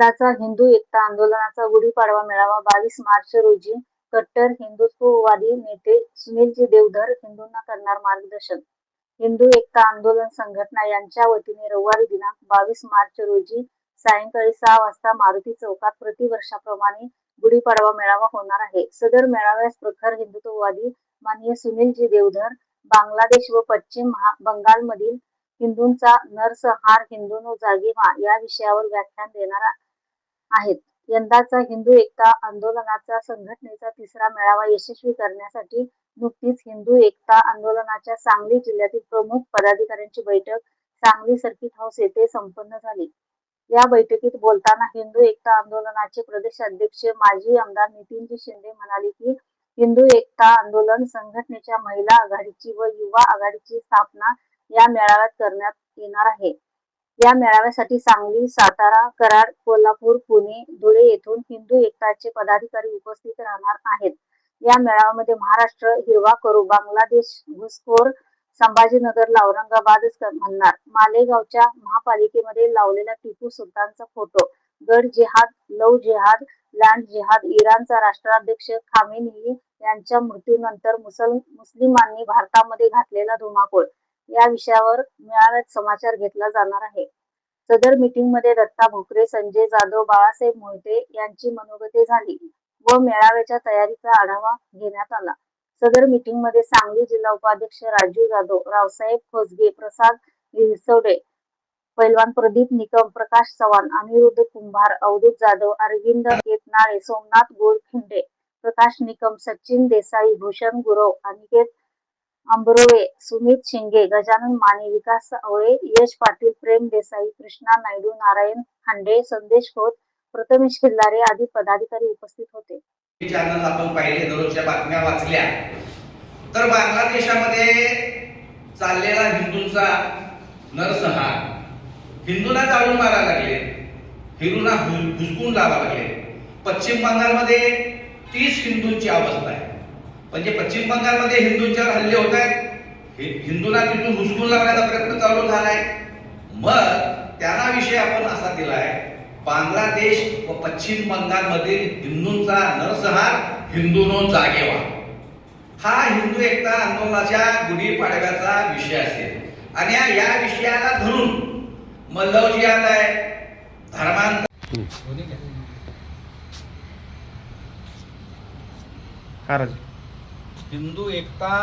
यंदाचा हिंदू एकता आंदोलनाचा गुढीपाडवा मेळावा 22 मार्च रोजी कट्टर हिंदुत्ववादी नेते सुनीलजी देवधर हिंदूंना करणार मार्गदर्शन. हिंदू एकता आंदोलन संघटना यांच्या वतीने रविवारी दिनांक 22 मार्च रोजी सायंकाळी 6 वाजता मारुती चौकात प्रतिवर्षाप्रमाणे गुढीपाडवा मेळावा होणार आहे. सदर मेळाव्यास प्रखर हिंदुत्ववादी माननीय सुनीलजी देवधर बांगलादेश व पश्चिम बंगालमधील हिंदूंचा नरसंहार हिंदूंनो जागे व्हा या विषयावर व्याख्यान देणार आहेत. यंदाचा हिंदू एकता आंदोलनाचा संघटनेचा तिसरा मेळावा यशस्वी करण्यासाठी नुकतीच हिंदू एकता आंदोलनाच्या सांगली जिल्ह्यातील प्रमुख पदाधिकाऱ्यांची बैठक सांगली सर्किट हाऊस येथे संपन्न झाली. या बैठकीत बोलताना हिंदू एकता आंदोलनाचे प्रदेशाध्यक्ष माजी आमदार नितीनजी शिंदे म्हणाले की हिंदू एकता आंदोलन संघटनेच्या महिला आघाडीची व युवा आघाडीची स्थापना या मेळाव्यात करण्यात येणार आहे. या मेळाव्यासाठी सांगली, सातारा, कराड, कोल्हापूर, पुणे, धुळे येथून हिंदू एकताचे पदाधिकारी उपस्थित राहणार आहेत. या मेळाव्यामध्ये महाराष्ट्र हिरवा करू, बांगलादेश घुसखोर, संभाजीनगरला औरंगाबादच म्हणणार, मालेगावच्या महापालिकेमध्ये लावलेला टिपू सुलतानचा फोटो, गड जिहाद, लव जिहाद, लँड जिहाद, इराणचा राष्ट्राध्यक्ष खामेनी यांच्या मृत्यूनंतर मुस्लिमांनी भारतामध्ये घातलेला धुमाकूळ या विषयावर मेळाव्यात समाचार घेतला जाणार आहे. सदर मीटिंग मध्ये दत्ता भोकरे, संजय जाधव, बाळासाहेब मोहिते यांची मनोगते झाली व मेळाव्याच्या तयारीचा आढावा घेण्यात आला. सदर मीटिंग मध्ये सांगली जिल्हा उपाध्यक्ष राजू जाधव, रावसाहेब खोसगे, प्रसाद विरसवडे, पैलवान प्रदीप निकम, प्रकाश चव्हाण, अनिरुद्ध कुंभार, अवधूत जाधव, अरविंद केतनाळे, सोमनाथ गोरखिंडे, प्रकाश निकम, सचिन देसाई, भूषण गुरव, अनिकेत अंबरोळे, सुमित शिंगे, गजानन माने, विकास आवळे, यश पाटील, प्रेम देसाई, कृष्णा नायडू, नारायण खांडे, संदेश खोत, प्रथमेश खिल्लारे आदी पदाधिकारी उपस्थित होते. चॅनल आपण पाहिले, दररोजच्या बातम्या वाचल्या तर बांगलादेशामध्ये चाललेला हिंदूंचा नरसंहार, हिंदूंना जाळून मारायला लागले, हिंदूंना हुसकून लावायला लागले. पश्चिम बंगालमध्ये 30 हिंदूंची अवस्था आहे. म्हणजे पश्चिम बंगालमध्ये हिंदूंच्यावर हल्ले होत आहेत, हिंदूंना तिथून हुसकून लावण्याचा प्रयत्न चालू झालाय. मग त्याला विषय आपण असा दिलाय, बांगलादेश व पश्चिम बंगालमधील हिंदूंचा नरसंहार हिंदूंनो जागे व्हा, हा हिंदू एकता आंदोलनाच्या गुढीपाडव्याचा विषय असेल. आणि या विषयाला धरून मग लव जिहाद आहे, धर्मांतर, हिंदू एकता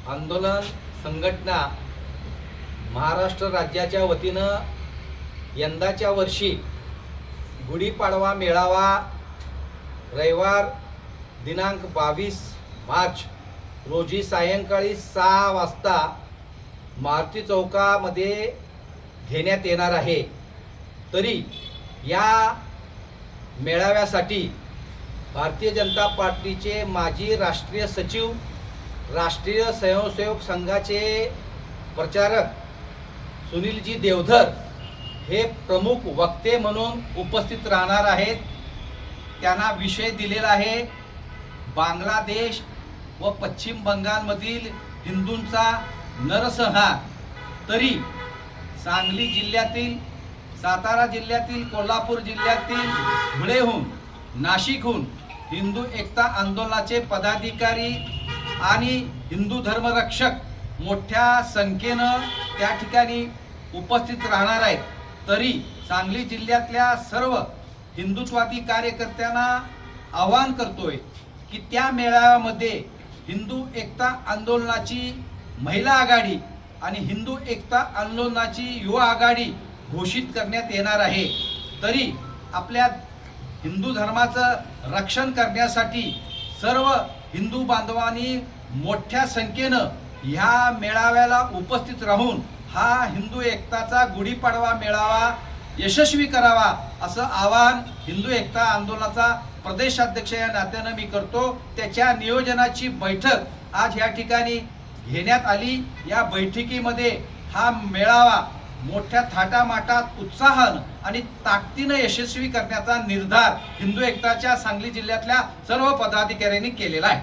आंदोलन संघटना महाराष्ट्र राज्याच्या वतीनं यंदाच्या वर्षी गुढीपाडवा मेळावा रविवार दिनांक 22 मार्च रोजी सायंकाळी 6 वाजता मारुती चौकामध्ये घेण्यात येणार आहे. तरी या मेळाव्यासाठी भारतीय जनता पार्टीचे माजी राष्ट्रीय सचिव, राष्ट्रीय स्वयंसेवक संघाचे प्रचारक सुनीलजी देवधर हे प्रमुख वक्ते म्हणून उपस्थित राहणार आहेत. त्यांना विषय दिलेला आहे बांगलादेश व पश्चिम बंगालमधील हिंदूंचा नरसंहार. तरी सांगली जिल्ह्यातील, सातारा जिल्ह्यातील, कोल्हापूर जिल्ह्यातील, धुळेहून, नाशिकहून हिंदू एकता आंदोलनाचे पदाधिकारी आणि हिंदू धर्मरक्षक मोठ्या संख्येनं त्या ठिकाणी उपस्थित राहणार आहेत. तरी सांगली जिल्ह्यातल्या सर्व हिंदुत्ववादी कार्यकर्त्यांना आवाहन करतोय की त्या मेळाव्यामध्ये हिंदू एकता आंदोलनाची महिला आघाडी आणि हिंदू एकता आंदोलनाची युवा आघाडी घोषित करण्यात येणार आहे. तरी आपल्या हिंदू धर्माचं रक्षण करण्यासाठी सर्व हिंदू बांधवांनी मोठ्या संख्येनं ह्या मेळाव्याला उपस्थित राहून हा हिंदू एकताचा गुढीपाडवा मेळावा यशस्वी करावा असं आवाहन हिंदू एकता आंदोलनाचा प्रदेशाध्यक्ष या नात्यानं मी करतो. त्याच्या नियोजनाची बैठक आज या ठिकाणी घेण्यात आली. या बैठकीमध्ये हा मेळावा मोठ्या थाटामाटात, उत्साहानं आणि ताकदीनं यशस्वी करण्याचा निर्धार हिंदू एकताच्या सांगली जिल्ह्यातल्या सर्व पदाधिकाऱ्यांनी केलेला आहे.